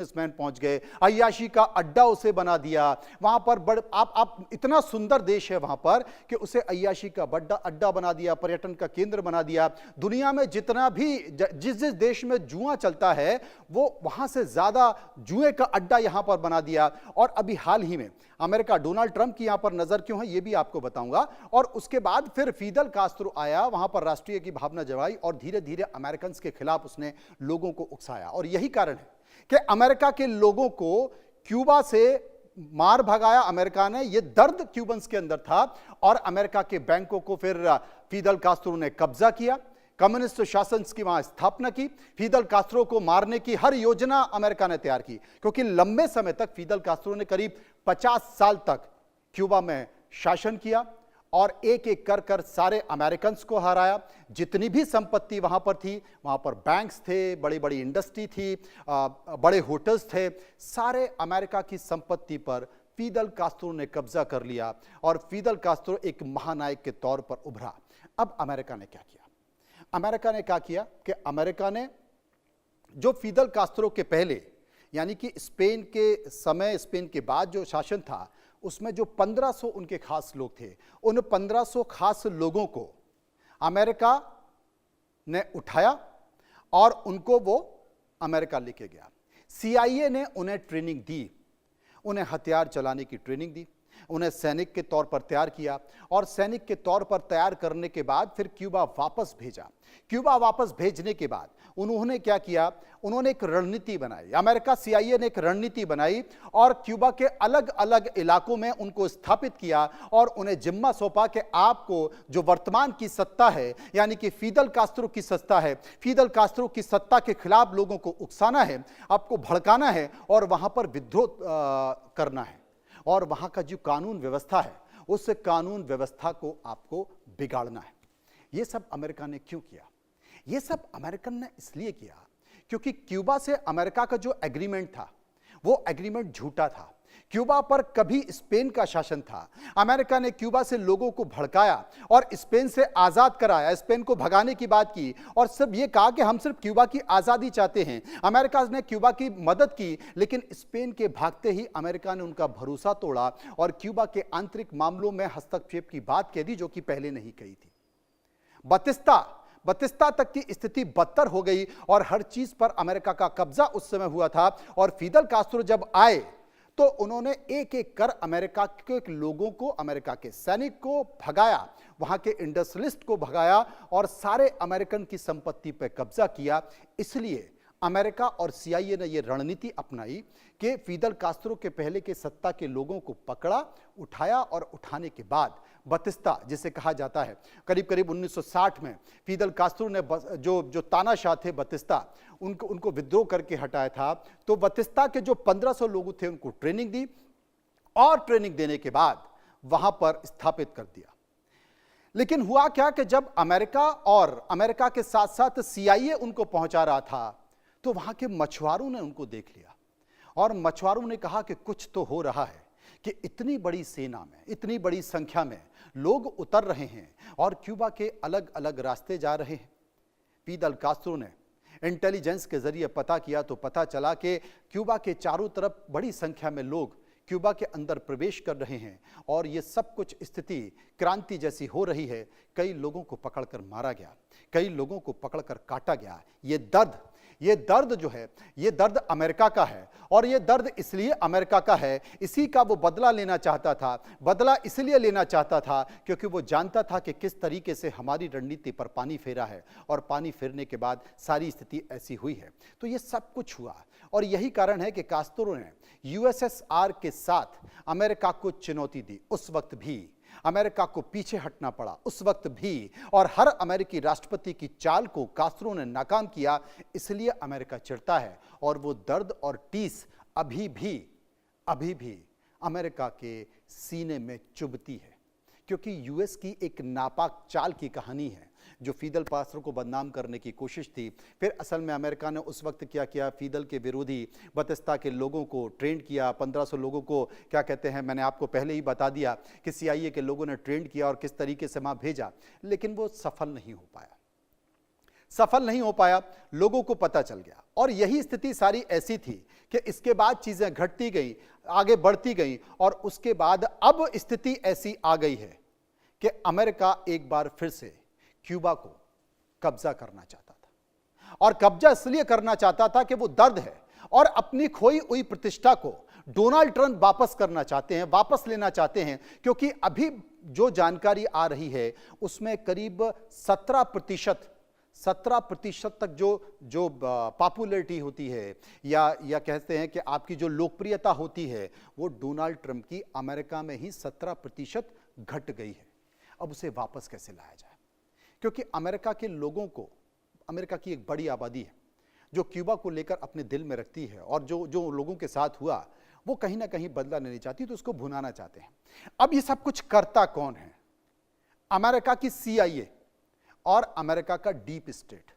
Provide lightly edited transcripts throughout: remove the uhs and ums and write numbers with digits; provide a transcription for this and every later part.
Businessman पहुंच गए, अय्याशी का अड्डा उसे बना दिया। वहां पर आप इतना सुंदर देश है वहां पर कि उसे अय्याशी का बड़ा अड्डा बना दिया, पर्यटन का केंद्र बना दिया। दुनिया में जितना भी जिस जिस देश में जुआ चलता है वो वहां से ज्यादा जुए का अड्डा यहां पर बना दिया। और अभी हाल ही में अमेरिका, डोनाल्ड ट्रंप की यहां पर नजर क्यों है ये भी आपको बताऊंगा। और उसके बाद फिर फिदल कास्त्रो आया, वहां पर राष्ट्रीय की भावना जगाई और धीरे धीरे अमेरिकन के खिलाफ उसने लोगों को उकसाया। और यही कारण है कि अमेरिका के लोगों को क्यूबा से मार भगाया अमेरिका ने। यह दर्द क्यूबन्स के अंदर था और अमेरिका के बैंकों को फिर फिदल कास्त्रो ने कब्जा किया, कम्युनिस्ट शासन की वहां स्थापना की। फिदल कास्त्रो को मारने की हर योजना अमेरिका ने तैयार की, क्योंकि लंबे समय तक फिदल कास्त्रो ने करीब 50 साल तक क्यूबा में शासन किया और एक एक कर कर सारे अमेरिकन को हराया। जितनी भी संपत्ति वहां पर थी, वहां पर बैंक्स थे, बड़ी बड़ी इंडस्ट्री थी, बड़े होटल्स थे, सारे अमेरिका की संपत्ति पर फिदल कास्त्रो ने कब्जा कर लिया और फिदल कास्त्रो एक महानायक के तौर पर उभरा। अब अमेरिका ने क्या किया? अमेरिका ने क्या किया कि अमेरिका ने जो फिदल कास्त्रो के पहले, यानी कि स्पेन के समय, स्पेन के बाद जो शासन था, उसमें जो 1500 उनके खास लोग थे, उन 1500 खास लोगों को अमेरिका ने उठाया और उनको वो अमेरिका लेके गया। CIA ने उन्हें ट्रेनिंग दी, उन्हें हथियार चलाने की ट्रेनिंग दी, उन्हें सैनिक के तौर पर तैयार किया और सैनिक के तौर पर तैयार करने के बाद फिर क्यूबा वापस भेजा। क्यूबा वापस भेजने के बाद उन्होंने क्या किया? उन्होंने एक रणनीति बनाई। अमेरिका, CIA ने एक रणनीति बनाई और क्यूबा के अलग अलग इलाकों में उनको स्थापित किया और उन्हें जिम्मा सौंपा कि आपको जो वर्तमान की सत्ता है, यानी कि फिदल कास्त्रो की सत्ता है, फिदल कास्त्रो की सत्ता के खिलाफ लोगों को उकसाना है, आपको भड़काना है और वहां पर विद्रोह करना है। और वहां का जो कानून व्यवस्था है, उस कानून व्यवस्था को आपको बिगाड़ना है। यह सब अमेरिका ने क्यों किया? यह सब अमेरिकन ने इसलिए किया क्योंकि क्यूबा से अमेरिका का जो एग्रीमेंट था, वो एग्रीमेंट झूठा था। क्यूबा पर कभी स्पेन का शासन था। अमेरिका ने क्यूबा से लोगों को भड़काया और स्पेन से आजाद कराया, स्पेन को भगाने की बात की और सिर्फ ये कहा कि हम सिर्फ क्यूबा की आजादी चाहते हैं। अमेरिका ने क्यूबा की मदद की, लेकिन स्पेन के भागते ही अमेरिका ने उनका भरोसा तोड़ा और क्यूबा के आंतरिक मामलों में हस्तक्षेप की बात कह दी, जो कि पहले नहीं कही थी। बतिस्ता तक की स्थिति बदतर हो गई और हर चीज पर अमेरिका का कब्जा उस समय हुआ था। और फिदल कास्त्रो जब आए तो उन्होंने एक एक कर अमेरिका के लोगों को, अमेरिका के सैनिक को भगाया, वहां के इंडस्ट्रियलिस्ट को भगाया और सारे अमेरिकन की संपत्ति पर कब्जा किया। इसलिए अमेरिका और CIA ने यह रणनीति अपनाई कि फिदल कास्त्रो के पहले के सत्ता के लोगों को पकड़ा, उठाया और उठाने के बाद बतिस्ता, जिसे कहा जाता है, करीब करीब 1960 में फिदल कास्त्रो ने जो तानाशाह थे बतिस्ता, उनको विद्रोह करके हटाया था। तो बतिस्ता के जो 1500 लोग थे उनको ट्रेनिंग दी और ट्रेनिंग देने के बाद वहां पर स्थापित कर दिया। लेकिन हुआ क्या कि जब अमेरिका और अमेरिका के साथ साथ CIA उनको पहुंचा रहा था, तो वहां के मछुआरों ने उनको देख लिया और मछुआरों ने कहा कि कुछ तो हो रहा है कि इतनी बड़ी सेना में, इतनी बड़ी संख्या में लोग उतर रहे हैं और क्यूबा के अलग अलग रास्ते जा रहे हैं। फिदल कास्त्रो ने इंटेलिजेंस के जरिए पता किया तो पता चला कि क्यूबा के चारों तरफ बड़ी संख्या में लोग क्यूबा के अंदर प्रवेश कर रहे हैं और ये सब कुछ स्थिति क्रांति जैसी हो रही है। कई लोगों को पकड़कर मारा गया, कई लोगों को पकड़कर काटा गया। ये दर्द जो है, ये दर्द अमेरिका का है और ये दर्द इसलिए अमेरिका का है, इसी का वो बदला लेना चाहता था। बदला इसलिए लेना चाहता था क्योंकि वो जानता था कि किस तरीके से हमारी रणनीति पर पानी फेरा है और पानी फेरने के बाद सारी स्थिति ऐसी हुई है। तो ये सब कुछ हुआ और यही कारण है कि कास्त्रो ने USSR के साथ अमेरिका को चुनौती दी। उस वक्त भी अमेरिका को पीछे हटना पड़ा, उस वक्त भी, और हर अमेरिकी राष्ट्रपति की चाल को कास्त्रो ने नाकाम किया। इसलिए अमेरिका चिढ़ता है और वो दर्द और टीस अभी भी अमेरिका के सीने में चुभती है, क्योंकि US की एक नापाक चाल की कहानी है जो फिदल कास्त्रो को बदनाम करने की कोशिश थी। फिर असल में अमेरिका ने उस वक्त क्या किया? फिदल के विरोधी बतिस्ता के लोगों को ट्रेंड किया, 1500 लोगों को, क्या कहते हैं, मैंने आपको पहले ही बता दिया कि CIA के लोगों ने ट्रेंड किया और किस तरीके से वहां भेजा, लेकिन वो सफल नहीं हो पाया। सफल नहीं हो पाया, लोगों को पता चल गया। और यही स्थिति सारी ऐसी थी कि इसके बाद चीजें घटती गई, आगे बढ़ती गई, और उसके बाद अब स्थिति ऐसी आ गई है कि अमेरिका एक बार फिर से क्यूबा को कब्जा करना चाहता था। और कब्जा इसलिए करना चाहता था कि वो दर्द है और अपनी खोई हुई प्रतिष्ठा को डोनाल्ड ट्रंप वापस करना चाहते हैं, वापस लेना चाहते हैं, क्योंकि अभी जो जानकारी आ रही है उसमें करीब 17% तक जो पॉपुलैरिटी होती है या कहते हैं कि आपकी जो लोकप्रियता होती है वो डोनाल्ड ट्रंप की अमेरिका में ही 17% घट गई है। अब उसे वापस कैसे लाया जाए, क्योंकि अमेरिका के लोगों को, अमेरिका की एक बड़ी आबादी है जो क्यूबा को लेकर अपने दिल में रखती है, और जो लोगों के साथ हुआ वो कहीं ना कहीं बदला लेनी चाहती, तो उसको भुनाना चाहते हैं। अब ये सब कुछ करता कौन है? अमेरिका की CIA और अमेरिका का डीप स्टेट।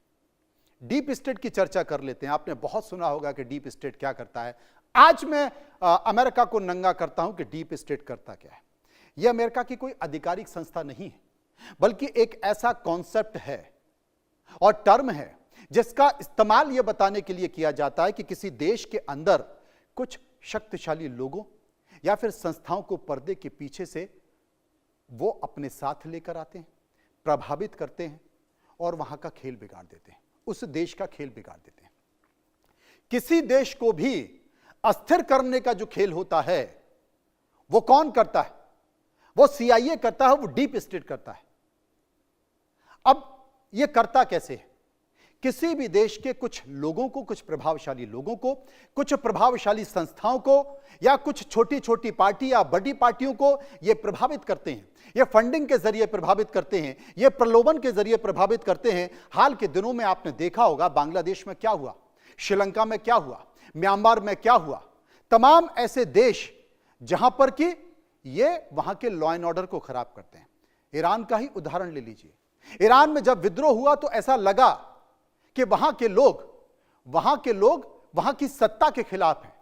डीप स्टेट की चर्चा कर लेते हैं। आपने बहुत सुना होगा कि डीप स्टेट क्या करता है। आज मैं अमेरिका को नंगा करता हूं कि डीप स्टेट करता क्या है। यह अमेरिका की कोई आधिकारिक संस्था नहीं है, बल्कि एक ऐसा कॉन्सेप्ट है और टर्म है जिसका इस्तेमाल यह बताने के लिए किया जाता है कि किसी देश के अंदर कुछ शक्तिशाली लोगों या फिर संस्थाओं को पर्दे के पीछे से वो अपने साथ लेकर आते हैं, प्रभावित करते हैं और वहां का खेल बिगाड़ देते हैं, उस देश का खेल बिगाड़ देते हैं। किसी देश को भी अस्थिर करने का जो खेल होता है वो कौन करता है? वो CIA करता है, वो डीप स्टेट करता है। अब ये करता कैसे है? किसी भी देश के कुछ लोगों को, कुछ प्रभावशाली लोगों को, कुछ प्रभावशाली संस्थाओं को, या कुछ छोटी छोटी पार्टी या बड़ी पार्टियों को ये प्रभावित करते हैं, ये फंडिंग के जरिए प्रभावित करते हैं, ये प्रलोभन के जरिए प्रभावित करते हैं। हाल के दिनों में आपने देखा होगा बांग्लादेश में क्या हुआ, श्रीलंका में क्या हुआ, म्यांमार में क्या हुआ। तमाम ऐसे देश जहां पर कि ये वहां के लॉ एंड ऑर्डर को खराब करते हैं। ईरान का ही उदाहरण ले लीजिए। ईरान में जब विद्रोह हुआ तो ऐसा लगा कि वहां के लोग वहां की सत्ता के खिलाफ हैं,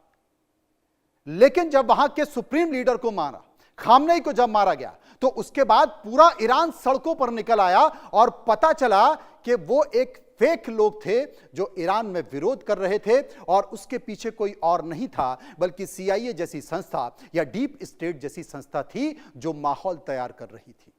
लेकिन जब वहां के सुप्रीम लीडर को मारा, खामनेई को जब मारा गया, तो उसके बाद पूरा ईरान सड़कों पर निकल आया और पता चला कि वो एक फेक लोग थे जो ईरान में विरोध कर रहे थे, और उसके पीछे कोई और नहीं था बल्कि CIA जैसी संस्था या डीप स्टेट जैसी संस्था थी जो माहौल तैयार कर रही थी।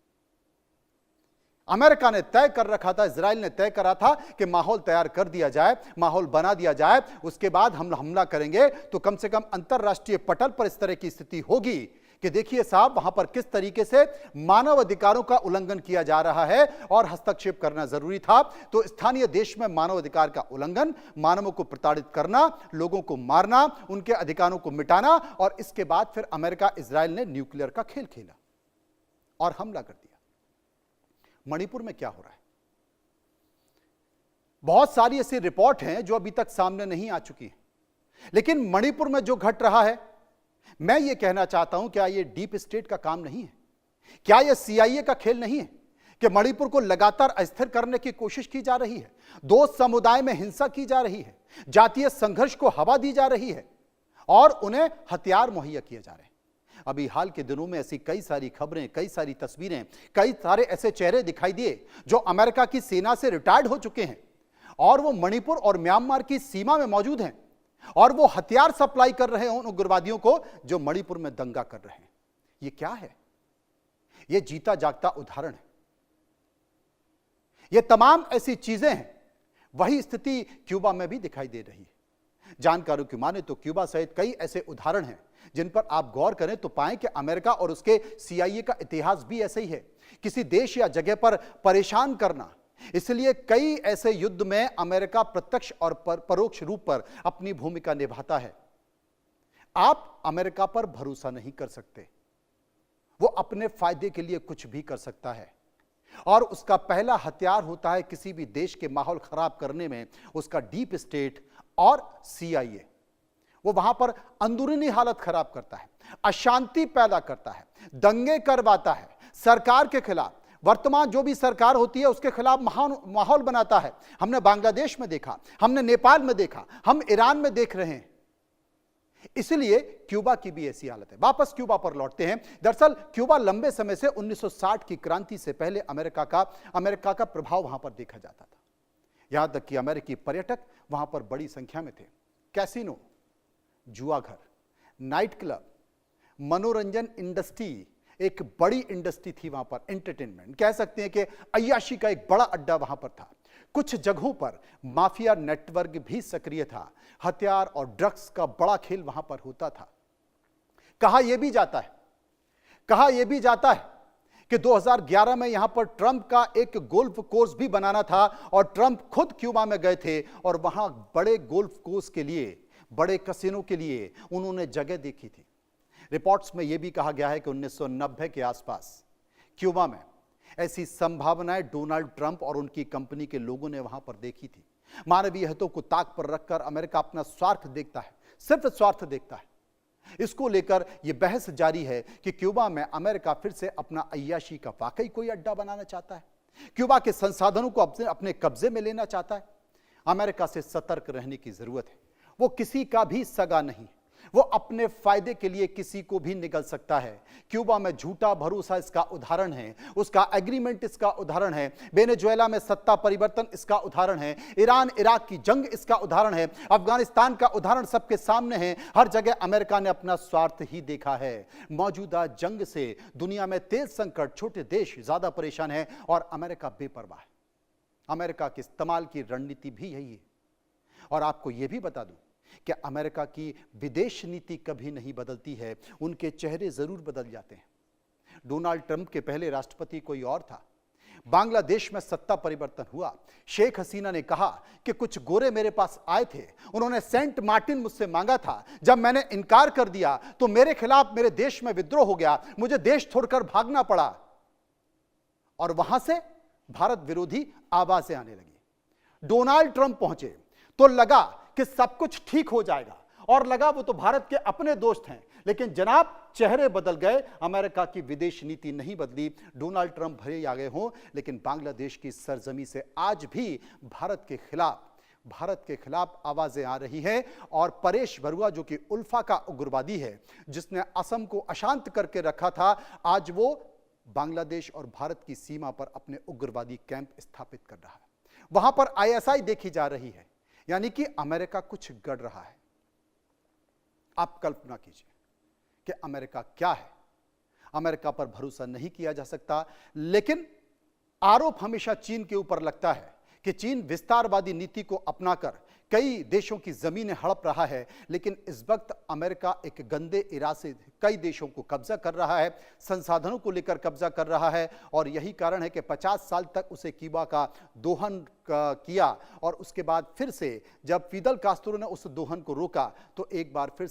अमेरिका ने तय कर रखा था, इजराइल ने तय करा था कि माहौल तैयार कर दिया जाए, माहौल बना दिया जाए, उसके बाद हम हमला करेंगे तो कम से कम अंतरराष्ट्रीय पटल पर इस तरह की स्थिति होगी कि देखिए साहब वहां पर किस तरीके से मानव अधिकारों का उल्लंघन किया जा रहा है और हस्तक्षेप करना जरूरी था। तो स्थानीय देश में मानव अधिकार का उल्लंघन, मानवों को प्रताड़ित करना, लोगों को मारना, उनके अधिकारों को मिटाना, और इसके बाद फिर अमेरिका इजराइल ने न्यूक्लियर का खेल खेला और हमला कर दिया। मणिपुर में क्या हो रहा है? बहुत सारी ऐसी रिपोर्ट हैं जो अभी तक सामने नहीं आ चुकी हैं, लेकिन मणिपुर में जो घट रहा है, मैं ये कहना चाहता हूं, क्या ये डीप स्टेट का काम नहीं है? क्या ये CIA का खेल नहीं है कि मणिपुर को लगातार अस्थिर करने की कोशिश की जा रही है, दो समुदाय में हिंसा की जा रही है, जातीय संघर्ष को हवा दी जा रही है और उन्हें हथियार मुहैया किए जा रहे हैं? अभी हाल के दिनों में ऐसी कई सारी खबरें, कई सारी तस्वीरें, कई सारे ऐसे चेहरे दिखाई दिए जो अमेरिका की सेना से रिटायर्ड हो चुके हैं और वो मणिपुर और म्यांमार की सीमा में मौजूद हैं और वो हथियार सप्लाई कर रहे हैं उन उग्रवादियों को जो मणिपुर में दंगा कर रहे हैं। ये क्या है? ये जीता जागता उदाहरण है। ये तमाम ऐसी चीजें हैं। वही स्थिति क्यूबा में भी दिखाई दे रही है। जानकारों की माने तो क्यूबा सहित कई ऐसे उदाहरण हैं जिन पर आप गौर करें तो पाएं कि अमेरिका और उसके CIA का इतिहास भी ऐसे ही है, किसी देश या जगह पर परेशान करना। इसलिए कई ऐसे युद्ध में अमेरिका प्रत्यक्ष और परोक्ष रूप पर अपनी भूमिका निभाता है। आप अमेरिका पर भरोसा नहीं कर सकते, वो अपने फायदे के लिए कुछ भी कर सकता है और उसका पहला हथियार होता है किसी भी देश के माहौल खराब करने में उसका डीप स्टेट और CIA। वो वहां पर अंदरूनी हालत खराब करता है, अशांति पैदा करता है, दंगे करवाता है, सरकार के खिलाफ, वर्तमान जो भी सरकार होती है उसके खिलाफ माहौल बनाता है। हमने बांग्लादेश में देखा, हमने नेपाल में देखा, हम ईरान में देख रहे हैं। इसलिए क्यूबा की भी ऐसी हालत है। वापस क्यूबा पर लौटते हैं। दरअसल क्यूबा लंबे समय से 1960 की क्रांति से पहले अमेरिका का प्रभाव वहां पर देखा जाता था। यहां तक कि अमेरिकी पर्यटक वहां पर बड़ी संख्या में थे। कैसीनो, जुआघर, नाइट क्लब, मनोरंजन इंडस्ट्री, एक बड़ी इंडस्ट्री थी वहां पर। एंटरटेनमेंट कह सकते हैं कि अय्याशी का एक बड़ा अड्डा वहां पर था। कुछ जगहों पर माफिया नेटवर्क भी सक्रिय था। हथियार और ड्रग्स का बड़ा खेल वहां पर होता था। कहा यह भी जाता है कि 2011 में यहां पर ट्रंप का एक गोल्फ कोर्स भी बनाना था और ट्रंप खुद क्यूबा में गए थे और वहां बड़े गोल्फ कोर्स के लिए, बड़े कसिनो के लिए उन्होंने जगह देखी थी। रिपोर्ट्स में यह भी कहा गया है कि 1990 के आसपास क्यूबा में ऐसी संभावनाएं डोनाल्ड ट्रंप और उनकी कंपनी के लोगों ने वहां पर देखी थी। मानवीय हितों को ताक पर रखकर अमेरिका अपना स्वार्थ देखता है, सिर्फ स्वार्थ देखता है। इसको लेकर यह बहस जारी है कि क्यूबा में अमेरिका फिर से अपना अय्याशी का वाकई कोई अड्डा बनाना चाहता है, क्यूबा के संसाधनों को अपने कब्जे में लेना चाहता है। अमेरिका से सतर्क रहने की जरूरत है। वो किसी का भी सगा नहीं, वो अपने फायदे के लिए किसी को भी निगल सकता है। क्यूबा में झूठा भरोसा इसका उदाहरण है, उसका एग्रीमेंट इसका उदाहरण है, वेनेजुएला में सत्ता परिवर्तन इसका उदाहरण है, ईरान इराक की जंग इसका उदाहरण है, अफगानिस्तान का उदाहरण सबके सामने है। हर जगह अमेरिका ने अपना स्वार्थ ही देखा है। मौजूदा जंग से दुनिया में तेल संकट, छोटे देश ज्यादा परेशान है और अमेरिका बेपरवाह है। अमेरिका के इस्तेमाल की रणनीति भी यही है। और आपको यह भी बता दूं कि अमेरिका की विदेश नीति कभी नहीं बदलती है, उनके चेहरे जरूर बदल जाते हैं। डोनाल्ड ट्रंप के पहले राष्ट्रपति कोई और था। बांग्लादेश में सत्ता परिवर्तन हुआ। शेख हसीना ने कहा कि कुछ गोरे मेरे पास आए थे, उन्होंने सेंट मार्टिन मुझसे मांगा था। जब मैंने इनकार कर दिया तो मेरे खिलाफ मेरे देश में विद्रोह हो गया, मुझे देश छोड़कर भागना पड़ा और वहां से भारत विरोधी आवाजें आने लगी। डोनाल्ड ट्रंप पहुंचे तो लगा कि सब कुछ ठीक हो जाएगा और लगा वो तो भारत के अपने दोस्त हैं, लेकिन जनाब चेहरे बदल गए। अमेरिका की विदेश नीति नहीं बदली। डोनाल्ड ट्रंप भले ही आ गए हों, लेकिन बांग्लादेश की सरजमी से आज भी भारत के खिलाफ आवाजें आ रही हैं। और परेश बरुआ जो कि उल्फा का उग्रवादी है, जिसने असम को अशांत करके रखा था, आज वो बांग्लादेश और भारत की सीमा पर अपने उग्रवादी कैंप स्थापित कर रहा है। वहां पर आईएसआई देखी जा रही है, यानी कि अमेरिका कुछ गढ़ रहा है। आप कल्पना कीजिए कि अमेरिका क्या है। अमेरिका पर भरोसा नहीं किया जा सकता, लेकिन आरोप हमेशा चीन के ऊपर लगता है कि चीन विस्तारवादी नीति को अपनाकर कई देशों की जमीनें हड़प रहा है। लेकिन इस वक्त अमेरिका एक गंदे इरादे से कई देशों को कब्जा कर रहा है, संसाधनों को लेकर कब्जा कर रहा है। और यही कारण है कि 50 साल तक उसे क्यूबा का दोहन किया और उसके बाद फिर से जब फिदल कास्त्रो ने उस दोहन को रोका तो एक बार फिर से